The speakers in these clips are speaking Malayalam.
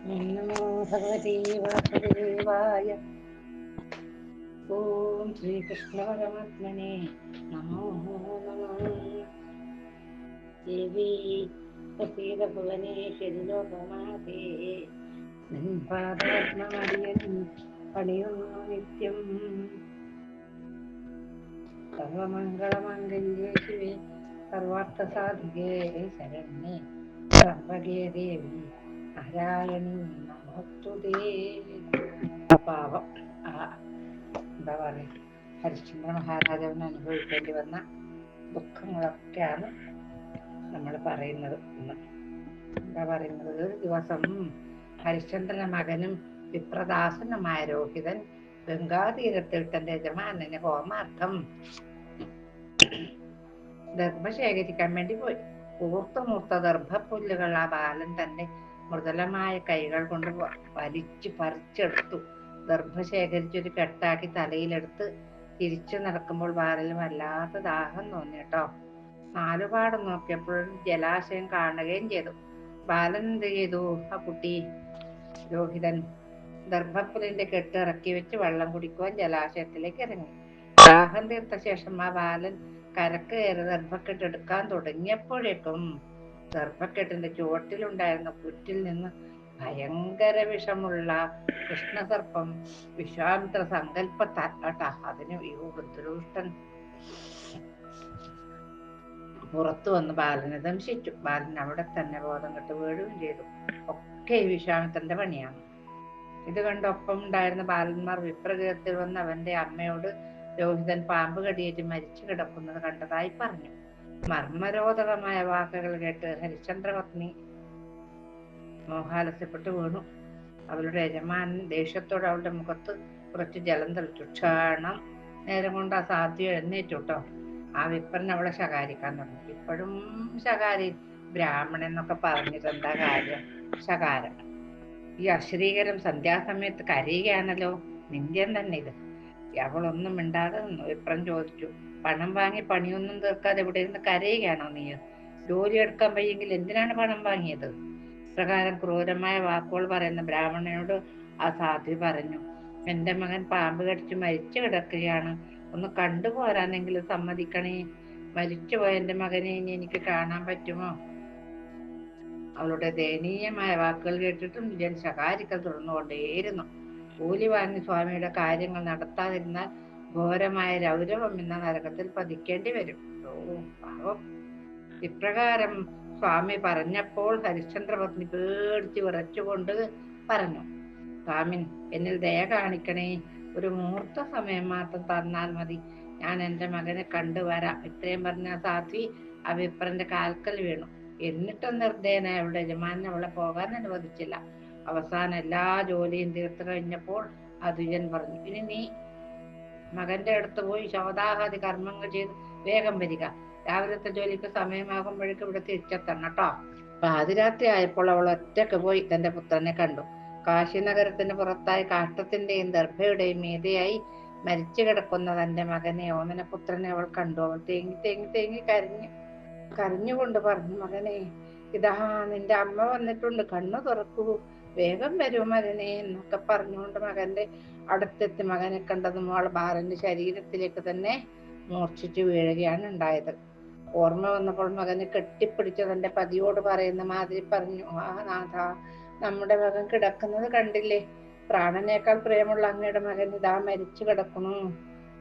നമോ ഭഗവതേ വാസുദേവായ. ഓം ശ്രീകൃഷ്ണ പരമാത്മനെ നമോ നമഃ. ദേവി പ്രസീദ ഭുവനേശ്വരി ലോകമാതേ, നിൻ പാദപത്മമടിയൻ പണിയുന്നു നിത്യം. സർവമംഗളമംഗല്യേ ശിവേ സർവാർത്ഥ സാധികേ ശരണ്യേ ത്രംബകേ ദേവി നാരായണി നമോസ്തുതേ. പാവം എന്താ പറയുക, ഹരിശ്ചന്ദ്ര മഹാരാജാവിന് അനുഭവിക്കേണ്ടി വന്ന ദുഃഖങ്ങളൊക്കെയാണ് നമ്മൾ പറയുന്നത്. എന്താ പറയുന്നത്, ഒരു ദിവസം ഹരിശ്ചന്ദ്രന്റെ മകനും വിപ്രദാസനുമായ രോഹിതൻ ഗംഗാതീരത്തിൽ തന്റെ യജമാനന് ഹോമാർത്ഥം ദർഭ ശേഖരിക്കാൻ വേണ്ടി പോയി. കൂർത്തുമൂർത്ത ദർഭപ്പുല്ലുകൾ ആ ബാലൻ തന്റെ മൃദുലമായ കൈകൾ കൊണ്ട് വലിച്ചു പറിച്ചെടുത്തു. ദർഭ ശേഖരിച്ചൊരു കെട്ടാക്കി തലയിലെടുത്ത് തിരിച്ചു നടക്കുമ്പോൾ ബാലന് വല്ലാത്ത ദാഹം തോന്നി കേട്ടോ. നാലുപാടും നോക്കിയപ്പോഴും ജലാശയം കാണുകയും ചെയ്തു. ബാലൻ എന്ത് ചെയ്തു? ആ കുട്ടി രോഹിതൻ ദർഭപ്പുലിന്റെ കെട്ട് ഇറക്കി വെച്ച് വെള്ളം കുടിക്കുവാൻ ജലാശയത്തിലേക്ക് ഇറങ്ങി. ദാഹം തീർത്ത ശേഷം ആ ബാലൻ കരക്ക് കയറി ദർഭക്കെട്ട് എടുക്കാൻ തുടങ്ങിയപ്പോഴേക്കും ദർഭക്കെട്ടിന്റെ ചുവട്ടിലുണ്ടായിരുന്ന പുറ്റിൽ നിന്ന് ഭയങ്കര വിഷമുള്ള കൃഷ്ണസർപ്പം, വിശ്വാമിത്ര സങ്കല്പത്താട്ടാ, അതിന് ബുദ്ധിദുഷ്ടൻ പുറത്തു വന്ന് ബാലനെ ദംശിച്ചു. ബാലൻ അവിടെ തന്നെ ബോധം കെട്ട് വീഴുകയും ചെയ്തു. ഒക്കെ ഈ വിശ്വാമിത്രന്റെ പണിയാണ്. ഇത് കണ്ട് ഒപ്പം ഉണ്ടായിരുന്ന ബാലന്മാർ വിപ്രഗൃഹത്തിൽ വന്ന് അവന്റെ അമ്മയോട് രോഹിതൻ പാമ്പ് കടിയേറ്റ് മരിച്ചു കിടക്കുന്നത് കണ്ടതായി പറഞ്ഞു. മർമ്മരോധകമായ വാക്കുകൾ കേട്ട് ഹരിശ്ചന്ദ്രപത്നി മോഹാലസ്യപ്പെട്ടു വീണു. അവളുടെ യജമാനൻ ദേഷ്യത്തോടെ അവളുടെ മുഖത്ത് കുറച്ച് ജലം തെളിച്ചു. ക്ഷണം നേരം കൊണ്ട് ആ സാധ്യ എഴുന്നേറ്റു കേട്ടോ. ആ വിപ്രൻ അവളെ ശകാരിക്കാൻ തുടങ്ങി. ഇപ്പോഴും ശകാരി, ബ്രാഹ്മണൻ എന്നൊക്കെ പറഞ്ഞിട്ട് എന്താ കാര്യം? ശകാരം. ഈ അശ്രീകരം സന്ധ്യാസമയത്ത് കരയുകയാണല്ലോ, നിന്ദ്യം തന്നെ ഇത്. അവളൊന്നും മിണ്ടാതെ നിന്നു. വിപ്രൻ ചോദിച്ചു, പണം വാങ്ങി പണിയൊന്നും തീർക്കാതെ ഇവിടെ ഇരുന്ന് കരയുകയാണോ നീ? ജോലി എടുക്കാൻ വയ്യെങ്കിൽ എന്തിനാണ് പണം വാങ്ങിയത്? പ്രകാരം ക്രൂരമായ വാക്കുകൾ പറയുന്ന ബ്രാഹ്മണനോട് ആ സാധ്വി പറഞ്ഞു, എന്റെ മകൻ പാമ്പ് കടിച്ച് മരിച്ചു കിടക്കുകയാണ്, ഒന്ന് കണ്ടുപോരാനെങ്കിലും സമ്മതിക്കണേ. മരിച്ചുപോയ എന്റെ മകനെ ഇനി എനിക്ക് കാണാൻ പറ്റുമോ? അവളുടെ ദയനീയമായ വാക്കുകൾ കേട്ടിട്ടും വിജയൻ ശകാരിക്കൽ തുടർന്നുകൊണ്ടേയിരുന്നു. കൂലി വാങ്ങി സ്വാമിയുടെ കാര്യങ്ങൾ നടത്താതിരുന്നാൽ ഘോരമായ രൗരവം എന്ന നരകത്തിൽ പതിക്കേണ്ടി വരും. പാവം. ഇപ്രകാരം സ്വാമി പറഞ്ഞപ്പോൾ ഹരിശ്ചന്ദ്രപത്നി പേടിച്ച് വിറച്ചുകൊണ്ട് പറഞ്ഞു, സ്വാമിൻ, എന്നിൽ ദയ കാണിക്കണേ. ഒരു മുഹൂർത്ത സമയം മാത്രം തന്നാൽ മതി, ഞാൻ എൻ്റെ മകനെ കണ്ടുവരാം. ഇത്രയും പറഞ്ഞ സാധ്വി ആ വിപ്രന്റെ കാൽക്കൽ വീണു. എന്നിട്ടും നിർദ്ദയനായ അവളുടെ യജമാനൻ അവളെ പോകാൻ അനുവദിച്ചില്ല. അവസാനം എല്ലാ ജോലിയും തീർത്തു കഴിഞ്ഞപ്പോൾ അതുജൻ പറഞ്ഞു, ഇനി നീ മകന്റെ അടുത്ത് പോയി ശവദാഹാദി കർമ്മങ്ങൾ ചെയ്ത് വേഗം വരിക. രാവിലത്തെ ജോലിക്ക് സമയമാകുമ്പോഴേക്കും ഇവിടെ തിരിച്ചെത്തണം കേട്ടോ. പാതിരാത്രി ആയപ്പോൾ അവൾ ഒറ്റക്ക് പോയി തന്റെ പുത്രനെ കണ്ടു. കാശി നഗരത്തിന് പുറത്തായി കാഷ്ടത്തിന്റെയും ദർഭയുടെയും മീതെയായി മരിച്ചു കിടക്കുന്ന തന്റെ മകനെ, ഓമനപുത്രനെ അവൾ കണ്ടു. അവൾ തേങ്ങി തേങ്ങി തേങ്ങി കരഞ്ഞുകൊണ്ട് പറഞ്ഞു, മകനെ, ഇതാ നിന്റെ അമ്മ വന്നിട്ടുണ്ട്, കണ്ണു തുറക്കൂ, വേഗം വരൂ മകനെ എന്നൊക്കെ പറഞ്ഞുകൊണ്ട് മകന്റെ അടുത്തെത്തി. മകനെ കണ്ടതും അവൾ ബാലന്റെ ശരീരത്തിലേക്ക് തന്നെ മൂർച്ഛിച്ചു വീഴുകയാണ് ഉണ്ടായത്. ഓർമ്മ വന്നപ്പോൾ മകനെ കെട്ടിപ്പിടിച്ച് തന്റെ പതിയോട് പറയുന്ന മാതിരി പറഞ്ഞു, ആ നാഥ, നമ്മുടെ മകൻ കിടക്കുന്നത് കണ്ടില്ലേ? പ്രാണനേക്കാൾ പ്രിയമുള്ള അങ്ങയുടെ മകൻ ഇതാ മരിച്ചു കിടക്കണു.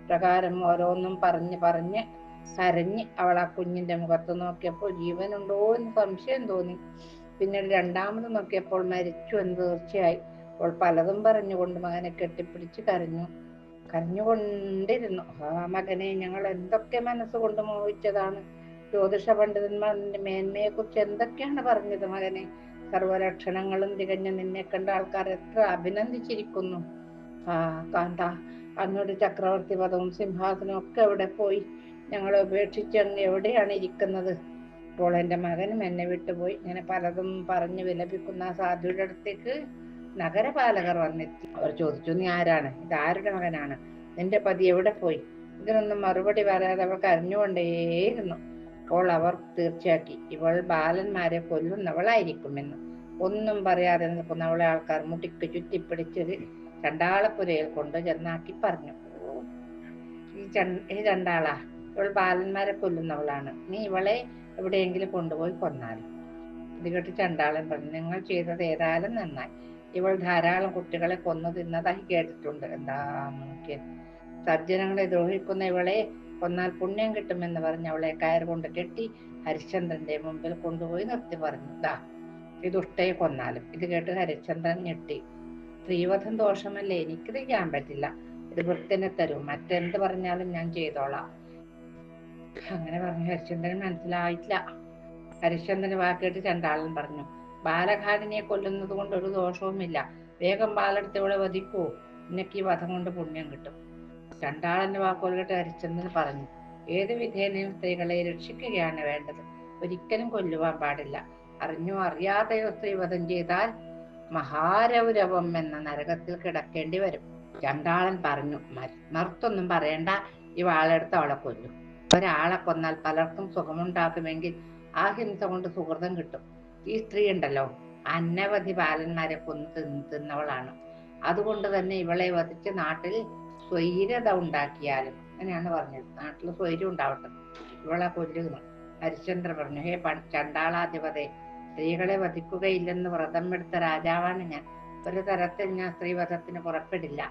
പ്രകാരം ഓരോന്നും പറഞ്ഞ് കരഞ്ഞ് അവൾ ആ കുഞ്ഞിന്റെ മുഖത്ത് നോക്കിയപ്പോൾ ജീവനുണ്ടോ എന്ന് സംശയം തോന്നി. പിന്നീട് രണ്ടാമത് നോക്കിയപ്പോൾ മരിച്ചു എന്ന് തീർച്ചയായി. അപ്പോൾ പലതും പറഞ്ഞുകൊണ്ട് മകനെ കെട്ടിപ്പിടിച്ച് കരഞ്ഞുകൊണ്ടിരുന്നു. ആ മകനെ, ഞങ്ങൾ എന്തൊക്കെ മനസ്സുകൊണ്ട് മോഹിച്ചതാണ്. ജ്യോതിഷ പണ്ഡിതന്മാർ നിന്റെ മേന്മയെ കുറിച്ച് എന്തൊക്കെയാണ് പറഞ്ഞത് മകനെ? സർവലക്ഷണങ്ങളും തികഞ്ഞ നിന്നെ കണ്ട ആൾക്കാർ എത്ര അഭിനന്ദിച്ചിരിക്കുന്നു. കാന്ത, അങ്ങയുടെ ചക്രവർത്തി പദവും സിംഹാസനവും ഒക്കെ എവിടെ പോയി? ഞങ്ങളെ ഉപേക്ഷിച്ച് അങ്ങ് എവിടെയാണ് ഇരിക്കുന്നത്? അപ്പോൾ എൻ്റെ മകനും എന്നെ വിട്ടുപോയി. ഇങ്ങനെ പലതും പറഞ്ഞു വിലപിക്കുന്ന സാധുയുടെ അടുത്തേക്ക് നഗരപാലകർ വന്നെത്തി. അവർ ചോദിച്ചു, നീ ആരാണ്? ഇതാരുടെ മകനാണ്? നിന്റെ പതി എവിടെ പോയി? ഇതിനൊന്നും മറുപടി പറയാതെ അവൾ കരഞ്ഞുകൊണ്ടേയിരുന്നു. അപ്പോൾ അവർ തീർച്ചയാക്കി, ഇവൾ ബാലന്മാരെ കൊല്ലുന്നവളായിരിക്കുമെന്ന്. ഒന്നും പറയാതെ നിൽക്കുന്ന അവളെ ആൾക്കാർ മുടിക്ക് ചുറ്റിപ്പിടിച്ചൊരു ചണ്ടാളപ്പുരയിൽ കൊണ്ട് ചെന്നാക്കി പറഞ്ഞു, ഈ ചണ്ടാളാ, ഇവൾ ബാലന്മാരെ കൊല്ലുന്നവളാണ്. നീ ഇവളെ എവിടെയെങ്കിലും കൊണ്ടുപോയി കൊന്നാലും. ഇത് കേട്ട് ചണ്ടാളൻ പറഞ്ഞു, നിങ്ങൾ ചെയ്തത് ഏതായാലും നന്നായി. ഇവൾ ധാരാളം കുട്ടികളെ കൊന്നു തിന്നതായി കേട്ടിട്ടുണ്ട്. എന്താ നോക്കിയ, സജ്ജനങ്ങളെ ദ്രോഹിക്കുന്ന ഇവളെ കൊന്നാൽ പുണ്യം കിട്ടുമെന്ന് പറഞ്ഞ് അവളെ കയർ കൊണ്ട് കെട്ടി ഹരിശ്ചന്ദ്രന്റെ മുമ്പിൽ കൊണ്ടുപോയി നിർത്തി പറഞ്ഞു, ദാ ഈ ദുഷ്ടയെ കൊന്നാലും. ഇത് കേട്ട് ഹരിശ്ചന്ദ്രൻ ഞെട്ടി. സ്ത്രീവധം ദോഷമല്ലേ, എനിക്കിത് ചെയ്യാൻ പറ്റില്ല. ഇത് വൃത്തിനെ തരൂ, മറ്റെന്ത് പറഞ്ഞാലും ഞാൻ ചെയ്തോളാം. അങ്ങനെ പറഞ്ഞു ഹരിശ്ചന്ദ്രൻ മനസ്സിലായിട്ടില്ല. ഹരിശ്ചന്ദ്രന് വാക്കേട്ട് ചണ്ടാളൻ പറഞ്ഞു, ബാലഘാടിനെ കൊല്ലുന്നത് കൊണ്ട് ഒരു ദോഷവുമില്ല. വേഗം ബാലെടുത്ത് ഇവിടെ വധിക്കൂ, നിനക്ക് ഈ വധം കൊണ്ട് പുണ്യം കിട്ടും. ചണ്ടാളന്റെ വാക്കുകൾ കേട്ട് ഹരിശ്ചന്ദ്രൻ പറഞ്ഞു, ഏത് വിധേനയും സ്ത്രീകളെ രക്ഷിക്കുകയാണ് വേണ്ടത്, ഒരിക്കലും കൊല്ലുവാൻ പാടില്ല. അറിഞ്ഞോ അറിയാതെയോ സ്ത്രീവധം ചെയ്താൽ മഹാരൗരവം എന്ന നരകത്തിൽ കിടക്കേണ്ടി വരും. ചണ്ടാളൻ പറഞ്ഞു, മറുത്തൊന്നും പറയണ്ട, ഈ വാളെടുത്ത് അവളെ കൊല്ലു. ഒരാളെ കൊന്നാൽ പലർക്കും സുഖമുണ്ടാക്കുമെങ്കിൽ ആ ഹിംസ കൊണ്ട് സുഹൃതം കിട്ടും. ഈ സ്ത്രീ ഉണ്ടല്ലോ, അനവധി ബാലന്മാരെ കൊന്നു തിന്നവളാണ്. അതുകൊണ്ട് തന്നെ ഇവളെ വധിച്ച് നാട്ടിൽ സ്വൈര്യത ഉണ്ടാക്കിയാലും. അങ്ങനെയാണ് പറഞ്ഞത്, നാട്ടിൽ സ്വൈര്യം ഉണ്ടാവട്ടെ, ഇവളെ കൊല്ലുന്നു. ഹരിശ്ചന്ദ്ര പറഞ്ഞു, ഹേ ചണ്ടാളാധിപതെ, സ്ത്രീകളെ വധിക്കുകയില്ലെന്ന് വ്രതം എടുത്ത രാജാവാണ് ഞാൻ. ഒരു തരത്തിൽ ഞാൻ സ്ത്രീവധത്തിന് പുറപ്പെടില്ല.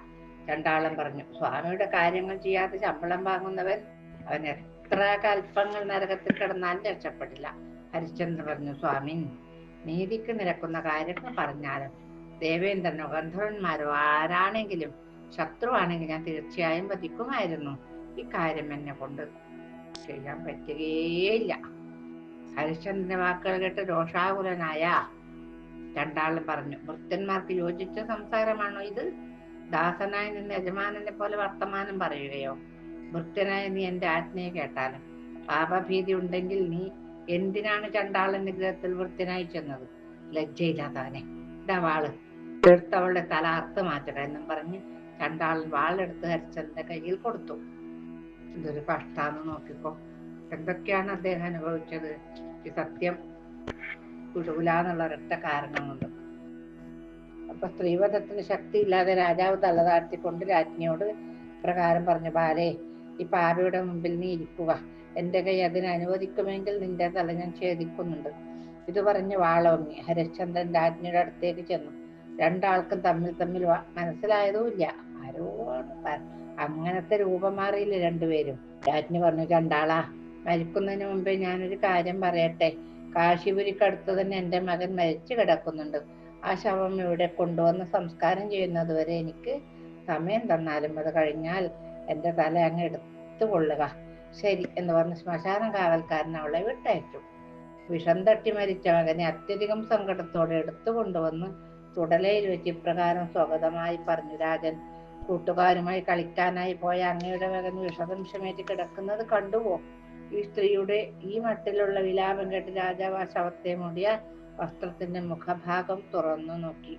ചണ്ടാളൻ പറഞ്ഞു, സ്വാമിയുടെ കാര്യങ്ങൾ ചെയ്യാതെ ശമ്പളം വാങ്ങുന്നവൻ അവൻ എത്ര കൽപ്പങ്ങൾ നരകത്തിൽ കിടന്നാലും രക്ഷപ്പെടില്ല. ഹരിശ്ചന്ദ്ര പറഞ്ഞു, സ്വാമി, നീതിക്ക് നിരക്കുന്ന കാര്യങ്ങൾ പറഞ്ഞാലും ദേവേന്ദ്രനോ ഗന്ധർവന്മാരോ ആരാണെങ്കിലും ശത്രുവാണെങ്കിൽ ഞാൻ തീർച്ചയായും വധിക്കുമായിരുന്നു. ഇക്കാര്യം എന്നെ കൊണ്ട് ചെയ്യാൻ പറ്റുകയില്ല. ഹരിശ്ചന്ദ്രന്റെ വാക്കുകൾ കേട്ട് രോഷാകുലനായ ചണ്ടാളൻ പറഞ്ഞു, ഭൃത്യന്മാർക്ക് യോജിച്ച സംസാരമാണോ ഇത്? ദാസനായി നിന്ന് യജമാനനെ പോലെ വർത്തമാനം പറയുകയോ? ഭൃത്യനായി നീ എന്റെ ആജ്ഞയെ കേട്ടാലും പാപഭീതി ഉണ്ടെങ്കിൽ നീ എന്തിനാണ് ചണ്ടാളൻ നിഗ്രഹത്തിൽ വൃത്യനായി ചെന്നത്? ലജ്ജയില്ലാത്തവനെ, ഇതാ വാള്, എടുത്ത് അവളുടെ തല അറുത്ത് മാറ്റുക എന്നും പറഞ്ഞ് ചണ്ടാളൻ വാളെടുത്ത് ഹരിശ്ചന്ദ്രന്റെ കയ്യിൽ കൊടുത്തു. ഇതൊരു കഷ്ടാന്ന് നോക്കിക്കോ. എന്തൊക്കെയാണ് അദ്ദേഹം അനുഭവിച്ചത്? ഈ സത്യം വിടൂലാന്നുള്ള ഒരൊറ്റ കാരണം കൊണ്ട്. അപ്പൊ സ്ത്രീവധത്തിന് ശക്തിയില്ലാതെ രാജാവ് തലതാഴ്ത്തിക്കൊണ്ട് രാജ്ഞിയോട് പ്രകാരം പറഞ്ഞു, ബാലേ, ഈ പാപയുടെ മുമ്പിൽ നീ ഇരിക്കുക. എന്റെ കൈ അതിന് അനുവദിക്കുമെങ്കിൽ നിന്റെ തല ഞാൻ ഛേദിക്കുന്നുണ്ട്. ഇത് പറഞ്ഞ് വാളോങ്ങി ഹരിശ്ചന്ദ്രൻ രാജ്ഞിയുടെ അടുത്തേക്ക് ചെന്നു. രണ്ടാൾക്കും തമ്മിൽ മനസ്സിലായതുമില്ല. ആരോട് അങ്ങനത്തെ രൂപം മാറിയില്ല രണ്ടുപേരും. രാജ്ഞി പറഞ്ഞു, ചണ്ടാളാ, മരിക്കുന്നതിന് മുമ്പേ ഞാനൊരു കാര്യം പറയട്ടെ. കാശിപുരിക്കടുത്ത് തന്നെ എന്റെ മകൻ മരിച്ചു കിടക്കുന്നുണ്ട്. ആ ശവം ഇവിടെ കൊണ്ടുവന്ന് സംസ്കാരം ചെയ്യുന്നത് വരെ എനിക്ക് സമയം തന്നാലും അത് കഴിഞ്ഞാൽ എന്റെ തല അങ്ങ് എടുത്തു കൊള്ളുക. ശരി എന്ന് പറഞ്ഞ് ശ്മശാന കാവൽക്കാരൻ അവളെ വിട്ടയച്ചു. വിഷം തട്ടി മരിച്ച മകനെ അത്യധികം സങ്കടത്തോടെ എടുത്തു കൊണ്ടുവന്ന് തുടലയിൽ വെച്ച് ഇപ്രകാരം സ്വാഗതമായി പറഞ്ഞു, രാജൻ, കൂട്ടുകാരുമായി കളിക്കാനായി പോയ അങ്ങയുടെ മകൻ വിഷദംശമേറ്റ് കിടക്കുന്നത് കണ്ടുവോ? ഈ സ്ത്രീയുടെ ഈ മട്ടിലുള്ള വിലാപം കേട്ട് രാജാവ് ആ ശവത്തെ മൂടിയ വസ്ത്രത്തിന്റെ മുഖഭാഗം തുറന്നു നോക്കി.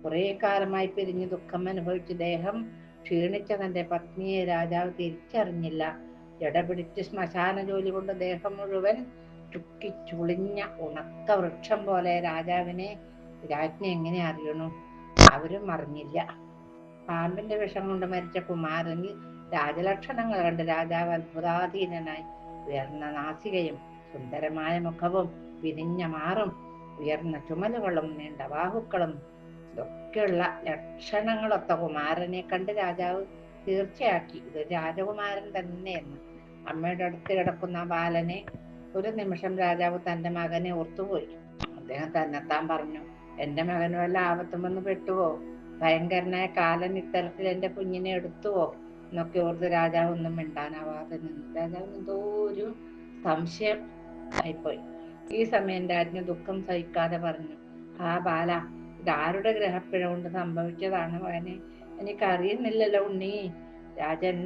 കുറെ കാലമായി പിരിഞ്ഞ് ദുഃഖം അനുഭവിച്ച് ദേഹം ക്ഷീണിച്ച തന്റെ പത്നിയെ രാജാവ് തിരിച്ചറിഞ്ഞില്ല. ജടപിടിച്ച് ശ്മശാന ജോലി കൊണ്ട് ദേഹം മുഴുവൻ ചുക്കിച്ചുളിഞ്ഞ ഉണക്ക വൃക്ഷം പോലെ രാജാവിനെ രാജ്ഞി എങ്ങനെ അറിയണു? അവരും അറിഞ്ഞില്ല. പാമ്പിന്റെ വിഷം കൊണ്ട് മരിച്ച കുമാരനിൽ രാജലക്ഷണങ്ങൾ കണ്ട് രാജാവ് അത്ഭുതാധീനനായി. ഉയർന്ന നാസികയും സുന്ദരമായ മുഖവും വിരിഞ്ഞ മാറും ഉയർന്ന ചുമലുകളും നീണ്ട ബാഹുക്കളും ഇതൊക്കെയുള്ള ലക്ഷണങ്ങളൊത്ത കുമാരനെ കണ്ട് രാജാവ് തീർച്ചയാക്കി ഇത് രാജകുമാരൻ തന്നെയെന്ന്. അമ്മയുടെ അടുത്ത് കിടക്കുന്ന ബാലനെ ഒരു നിമിഷം രാജാവ് തന്റെ മകനെ ഓർത്തുപോയി. അദ്ദേഹം തന്നെത്താൻ പറഞ്ഞു, എന്റെ മകന് വല്ല ആപത്തും വന്ന് പെട്ടുവോ? ഭയങ്കരനായ കാലൻ ഇത്തരത്തിൽ എന്റെ കുഞ്ഞിനെ എടുത്തുവോ എന്നൊക്കെ ഓർത്ത് രാജാവ് ഒന്നും മിണ്ടാനാവാതെ നിന്നു. രാജാവിന് എന്തോ ഒരു സംശയം ആയിപ്പോയി. ഈ സമയം രാജ്ഞി ദുഃഖം സഹിക്കാതെ പറഞ്ഞു, ആ ബാല, ഇതാരുടെ ഗ്രഹപ്പിഴ കൊണ്ട് സംഭവിച്ചതാണ് മകനെ? എനിക്കറിയുന്നില്ലല്ലോ ഉണ്ണി. രാജൻ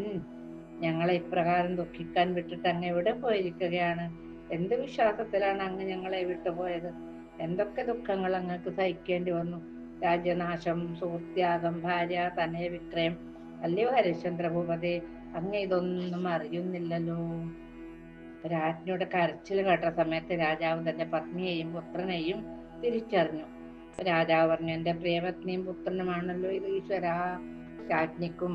ഞങ്ങളെ ഇപ്രകാരം ദുഃഖിക്കാൻ വിട്ടിട്ട് അങ്ങ് എവിടെ പോയിരിക്കുകയാണ്? എന്ത് വിശ്വാസത്തിലാണ് അങ്ങ് ഞങ്ങളെ വിട്ടുപോയത്? എന്തൊക്കെ ദുഃഖങ്ങൾ അങ്ങക്ക് സഹിക്കേണ്ടി വന്നു? രാജ്യനാശം, സുഹൃത്യാഗം, ഭാര്യ, തനയ വിക്രയം. അല്ലയോ ഹരിശ്ചന്ദ്ര ഭൂപതേ, അങ്ങ് ഇതൊന്നും അറിയുന്നില്ലല്ലോ. രാജ്ഞിയുടെ കരച്ചിൽ കേട്ട സമയത്ത് രാജാവ് തന്റെ പത്നിയെയും പുത്രനെയും തിരിച്ചറിഞ്ഞു. രാജാവ് പറഞ്ഞു, എന്റെ പ്രിയപത്നിയും പുത്രനുമാണല്ലോ ഇത് ഈശ്വര. രാജ്ഞിക്കും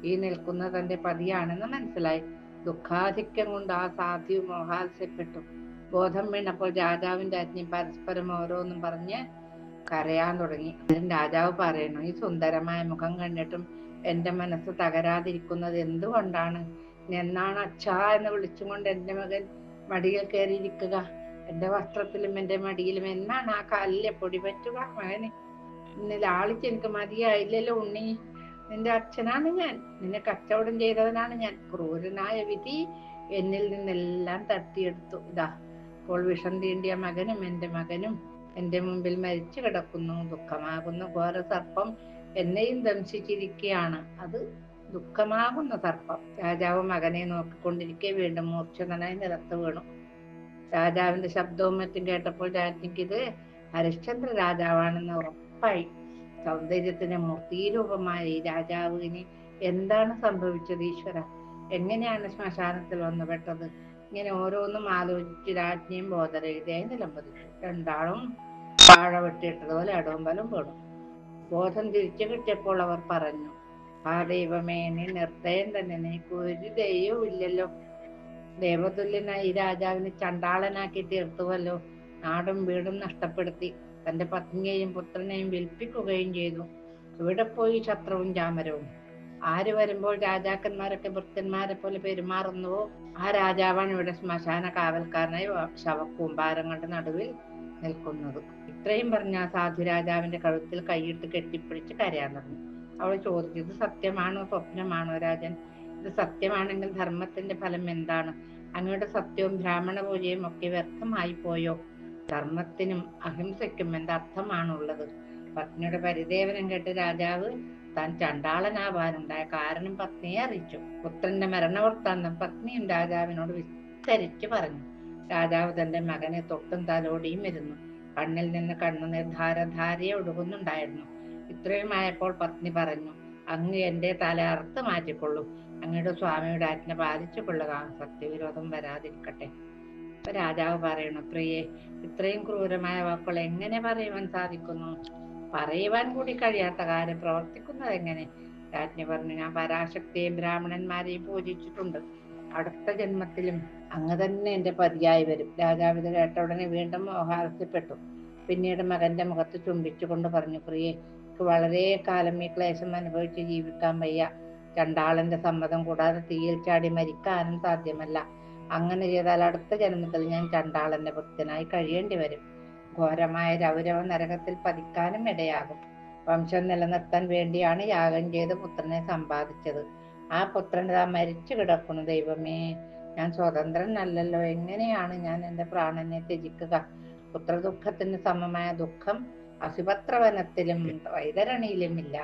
ഈ നിൽക്കുന്ന തന്റെ പതിയാണെന്ന് മനസ്സിലായി. ദുഃഖാധിക്യം കൊണ്ട് ആ സാധ്യു മോഹാത്സ്യപ്പെട്ടു. ബോധം വീണപ്പോൾ രാജാവും രാജ്ഞിയും പരസ്പരം ഓരോന്നും പറഞ്ഞ് കരയാൻ തുടങ്ങി. രാജാവ് പറയുന്നു, ഈ സുന്ദരമായ മുഖം കണ്ടിട്ടും എന്റെ മനസ്സ് തകരാതിരിക്കുന്നത് എന്തുകൊണ്ടാണ്? എന്നാണ് അച്ഛാ എന്ന് വിളിച്ചുകൊണ്ട് എന്റെ മകൻ മടിയിൽ കയറിയിരിക്കുക? എന്റെ വസ്ത്രത്തിലും എന്റെ മടിയിലും എന്നാണ് ആ കാലിലെ പൊടി പറ്റുക? മകനെ നിന്നെ ലാളിച്ച് എനിക്ക് മതിയായില്ലല്ലോ ഉണ്ണി. നിന്റെ അച്ഛനാണ് ഞാൻ, നിന്നെ കച്ചവടം ചെയ്തവനാണ് ഞാൻ. ക്രൂരനായ വിധി എന്നിൽ നിന്നെല്ലാം തട്ടിയെടുത്തു. ഇതാ ഇപ്പോൾ വിഷം തീണ്ടിയ മകനും എന്റെ മകനും എന്റെ മുമ്പിൽ മരിച്ചു കിടക്കുന്നു. ദുഃഖമാകുന്ന ഘോര സർപ്പം എന്നെയും ദംശിച്ചിരിക്കുകയാണ്. അത് ദുഃഖമാകുന്ന സർപ്പം. രാജാവ് മകനെ നോക്കിക്കൊണ്ടിരിക്കെ വീണ്ടും മൂർച്ഛിതനായി നിലത്ത് വീണു. രാജാവിന്റെ ശബ്ദവും മറ്റും കേട്ടപ്പോൾ രാജ്ഞിക്ക് ഇത് ഹരിശ്ചന്ദ്ര രാജാവാണെന്ന് ഉറപ്പായി. സൗന്ദര്യത്തിന് മൂർത്തിരൂപമായ ഈ രാജാവിന് എന്താണ് സംഭവിച്ചത് ഈശ്വര? എങ്ങനെയാണ് ശ്മശാനത്തിൽ വന്നു പെട്ടത്? ഇങ്ങനെ ഓരോന്നും ആലോചിച്ച് രാജ്ഞിയും ബോധരഹിതയായി നിലംപതിച്ചു. രണ്ടാളും വാഴ വെട്ടിയിട്ടതുപോലെ അടവും ബലം വീണു. ബോധം തിരിച്ചു കിട്ടിയപ്പോൾ അവർ പറഞ്ഞു, ആ ദൈവമേ, നീ നിർദ്ദയം തന്നെ, നിനക്ക് ഒരു ദൈവവും ഇല്ലല്ലോ. ദേവതുല്യനായി ഈ രാജാവിനെ ചണ്ടാളനാക്കി തീർത്തുവല്ലോ. നാടും വീടും നഷ്ടപ്പെടുത്തി തന്റെ പത്നിയെയും പുത്രനെയും വിൽപ്പിക്കുകയും ചെയ്തു. ഇവിടെ പോയി ശത്രുവും ചാമരവും. ആര് വരുമ്പോൾ രാജാക്കന്മാരൊക്കെ ഭൃത്യന്മാരെ പോലെ പെരുമാറുന്നുവോ ആ രാജാവാണ് ഇവിടെ ശ്മശാന കാവൽക്കാരനായി ശവക്കൂമ്പാരങ്ങളുടെ നടുവിൽ നിൽക്കുന്നത്. ഇത്രയും പറഞ്ഞ സാധു രാജാവിന്റെ കഴുത്തിൽ കൈയിട്ട് കെട്ടിപ്പിടിച്ച് കരയാൻ തുടങ്ങി. അവൾ ചോദിച്ചു, ഇത് സത്യമാണോ സ്വപ്നമാണോ രാജൻ? ഇത് സത്യമാണെങ്കിൽ ധർമ്മത്തിന്റെ ഫലം എന്താണ്? അങ്ങയുടെ സത്യവും ബ്രാഹ്മണ പൂജയും ഒക്കെ വ്യർത്ഥമായി പോയോ? ധർമ്മത്തിനും അഹിംസയ്ക്കും എന്തർത്ഥമാണുള്ളത്? പത്നിയുടെ പരിദേവനം കേട്ട് രാജാവ് താൻ ചണ്ടാളനാവാനുണ്ടായ കാരണം പത്നിയെ അറിയിച്ചു. പുത്രന്റെ മരണവൃത്താന്തം പത്നിയും രാജാവിനോട് വിസ്തരിച്ചു പറഞ്ഞു. രാജാവ് തന്റെ മകനെ തൊട്ടും തലോടിയും ഇരുന്നു. കണ്ണിൽ നിന്ന് കണ്ണുനീർ ധാരധാരയെ ഒഴുകുന്നുണ്ടായിരുന്നു. ഇത്രയുമായപ്പോൾ പത്നി പറഞ്ഞു, അങ്ങ് എന്റെ തല അറുത്ത് മാറ്റിക്കൊള്ളൂ. അങ്ങയുടെ സ്വാമിയുടെ ആജ്ഞ പാലിച്ചു കൊള്ളുക, സത്യവിരോധം വരാതിരിക്കട്ടെ. അപ്പൊ രാജാവ് പറയണു, പ്രിയേ, ഇത്രയും ക്രൂരമായ വാക്കുകൾ എങ്ങനെ പറയുവാൻ സാധിക്കുന്നു? പറയുവാൻ കൂടി കഴിയാത്ത കാര്യം പ്രവർത്തിക്കുന്നത് എങ്ങനെ? രാജ്ഞി പറഞ്ഞു, ഞാൻ പരാശക്തിയെയും ബ്രാഹ്മണന്മാരെയും പൂജിച്ചിട്ടുണ്ട്. അടുത്ത ജന്മത്തിലും അങ്ങ് തന്നെ എന്റെ പതിയായി വരും. രാജാവ് ഇത് കേട്ട ഉടനെ വീണ്ടും മോഹാലസ്യപ്പെട്ടു. പിന്നീട് മകന്റെ മുഖത്ത് ചുംബിച്ചുകൊണ്ട് പറഞ്ഞു, പ്രിയേ, വളരെ കാലം ഈ ക്ലേശം അനുഭവിച്ച് ജീവിക്കാൻ വയ്യ. ചണ്ടാളന്റെ സമ്മതം കൂടാതെ തീയിൽ ചാടി മരിക്കാനും സാധ്യമല്ല. അങ്ങനെ ചെയ്താൽ അടുത്ത ജന്മത്തിൽ ഞാൻ ചണ്ടാളന്റെ ഭക്തനായി കഴിയേണ്ടി വരും. ഘോരമായ രൗരവ നരകത്തിൽ പതിക്കാനും ഇടയാകും. വംശം നിലനിർത്താൻ വേണ്ടിയാണ് യാഗം ചെയ്ത് പുത്രനെ സമ്പാദിച്ചത്. ആ പുത്രൻ താൻ മരിച്ചു കിടക്കുന്നു. ദൈവമേ, ഞാൻ സ്വതന്ത്രനല്ലല്ലോ. എങ്ങനെയാണ് ഞാൻ എന്റെ പ്രാണനെ ത്യജിക്കുക? പുത്രദുഃഖത്തിന് സമമായ ദുഃഖം അസുപത്രവനത്തിലും വൈതരണിയിലുമില്ല.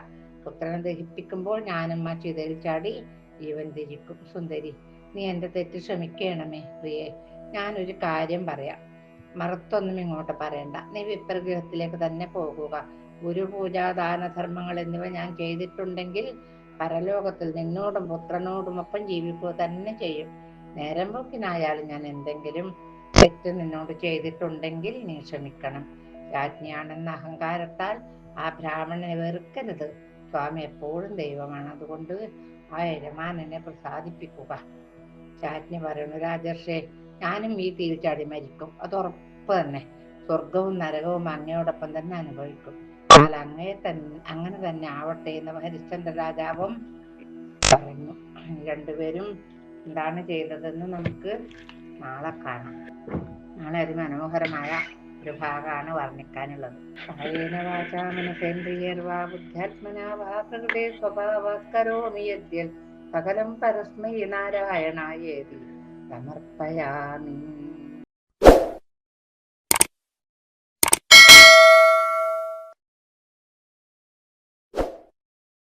പുത്രനെ ദഹിപ്പിക്കുമ്പോൾ ഞാനും ആ ചിതയിൽ ചാടി ജീവൻ ത്യജിക്കും. സുന്ദരി, നീ എന്റെ തെറ്റ് ക്ഷമിക്കണമേ. പ്രിയേ, ഞാനൊരു കാര്യം പറയാം. മറുത്തൊന്നും ഇങ്ങോട്ട് പറയണ്ട. നീ വിപ്രഗൃഹത്തിലേക്ക് തന്നെ പോകുക. ഗുരുപൂജ, ദാനധർമ്മങ്ങൾ എന്നിവ ഞാൻ ചെയ്തിട്ടുണ്ടെങ്കിൽ പരലോകത്തിൽ നിന്നോടും പുത്രനോടുമൊപ്പം ജീവിക്കുക തന്നെ ചെയ്യും. നേരം പോക്കിനായാലും ഞാൻ എന്തെങ്കിലും തെറ്റ് നിന്നോട് ചെയ്തിട്ടുണ്ടെങ്കിൽ നീ ക്ഷമിക്കണം. രാജ്ഞിയാണെന്ന അഹങ്കാരത്താൽ ആ ബ്രാഹ്മണനെ വെറുക്കരുത്. സ്വാമി എപ്പോഴും ദൈവമാണ്. അതുകൊണ്ട് ആ യജമാനനെ പ്രസാദിപ്പിക്കുക. രാജ്ഞി പറയുന്നു, രാജർഷേ, ഞാനും ഈ തീയിൽ ചാടി മരിക്കും. അത് ഉറപ്പ് തന്നെ. സ്വർഗവും നരകവും അങ്ങയോടൊപ്പം തന്നെ അനുഭവിക്കും. എന്നാൽ അങ്ങനെ തന്നെ ആവട്ടെ എന്ന് ഹരിശ്ചന്ദ്ര രാജാവും പറഞ്ഞു. രണ്ടുപേരും എന്താണ് ചെയ്തതെന്ന് നമുക്ക് നാളെ കാണാം. നാളെ അതിമനോഹരമായ ഒരു ഭാഗമാണ് വർണ്ണിക്കാനുള്ളത്. കായേന വാചാ മനസേന്ദ്രിയർവാ ബുദ്ധ്യാത്മനാ വാ പ്രകൃതേ സ്വഭാവാത് കരോമി യദ്യൽ സകലം പരസ്മൈ നാരായണായേതി സമർപ്പയാമി.